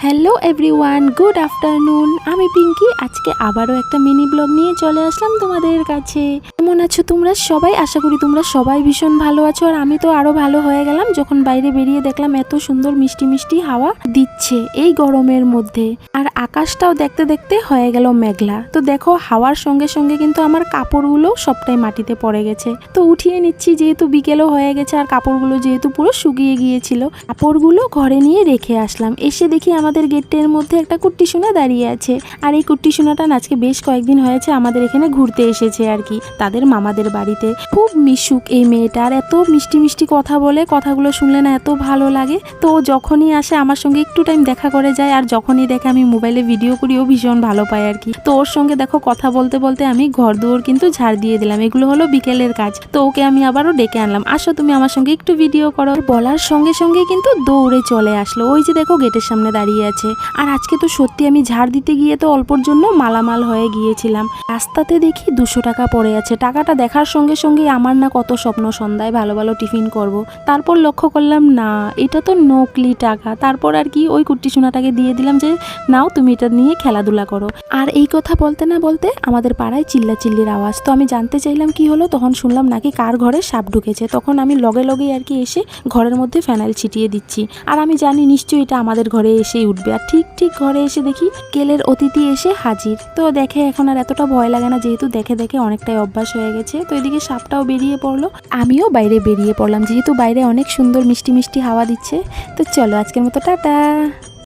Hello everyone, good afternoon. আমি পিঙ্কি। আজকে আবারও একটা মিনি ব্লগ নিয়ে চলে আসলাম তোমাদের কাছে। কেমন আছো তোমরা সবাই? আশা করি তোমরা সবাই ভীষণ ভালো আছো। আর আমি তো আরো ভালো হয়ে গেলাম যখন বাইরে বেরিয়ে দেখলাম এত সুন্দর মিষ্টি মিষ্টি হাওয়া দিচ্ছে এই গরমের মধ্যে। আর আকাশটাও দেখতে দেখতে হয়ে গেল মেঘলা। তো দেখো, হাওয়ার সঙ্গে সঙ্গে কিন্তু আমার কাপড়গুলো সবটাই মাটিতে পড়ে গেছে। তো উঠিয়ে নিচ্ছি, যেহেতু বিকেলও হয়ে গেছে আর কাপড়গুলো যেহেতু পুরো শুকিয়ে গিয়েছিল। কাপড়গুলো ঘরে নিয়ে রেখে আসলাম। এসে দেখি আমাদের গেটের মধ্যে একটা কুট্টি সোনা দাঁড়িয়ে আছে। আর এই কুট্টি সোনাটা আজকে বেশ কয়েকদিন হয়েছে আমাদের এখানে ঘুরতে এসেছে আর কি, তাদের মামাদের বাড়িতে। খুব মিশুক এই মেয়েটা, আর এত মিষ্টি মিষ্টি কথা বলে, কথাগুলো শুনলে না এত ভালো লাগে। তো যখনই আসে আমার সঙ্গে একটু টাইম দেখা করে যায়, আর যখনই দেখে আমি মোবাইলে ভিডিও করিও ভীষণ ভালো পাই আর কি। তো ওর সঙ্গে দেখো কথা বলতে বলতে আমি ঘর দুয়ার কিন্তু ঝাড় দিয়ে দিলাম। এগুলো হলো বিকেলের কাজ। তো ওকে আমি আবারও ডেকে আনলাম, আসো তুমি আমার সঙ্গে একটু ভিডিও করো। বলার সঙ্গে সঙ্গে কিন্তু দৌড়ে চলে আসলো। ওই যে দেখো গেটের সামনে দাঁড়িয়ে আছে। আর আজকে তো সত্যি আমি ঝাড় দিতে গিয়ে তো অল্পর জন্য মালামাল হয়ে গিয়েছিলাম। রাস্তাতে দেখি 200 টাকা পড়ে আছে। টাকাটা দেখার সঙ্গে সঙ্গে আমার না কত স্বপ্ন সন্ধ্যায় ভালো ভালো টিফিন করব। তারপর লক্ষ্য করলাম না, এটা তো নকলি টাকা। তারপর আর কি ওই কুট্টি সোনাটাকে দিয়ে দিলাম যে নাও তুমি এটা নিয়ে খেলাধুলা করো। আর এই কথা বলতে না বলতে আমাদের পাড়ায় চিল্লাচিল্লির আওয়াজ। তো আমি জানতে চাইলাম কি হলো, তখন শুনলাম নাকি কার ঘরে সাপ ঢুকেছে। তখন আমি লগে লগেই আর কি এসে ঘরের মধ্যে ফেনাইল ছিটিয়ে দিচ্ছি। আর আমি জানি নিশ্চয়ই এটা আমাদের ঘরে এসেই উঠবে। আর ঠিক ঘরে এসে দেখি কেলের অতিথি এসে হাজির। তো দেখে এখন আর এতটা ভয় লাগে না, যেহেতু দেখে দেখে অনেকটাই অভ্যাস হয়ে গেছে। তো এদিকে সাপটাও বেরিয়ে পড়লো, আমিও বাইরে বেরিয়ে পড়লাম, যেহেতু বাইরে অনেক সুন্দর মিষ্টি মিষ্টি হাওয়া দিচ্ছে। তো চলো আজকের মতো টাটা।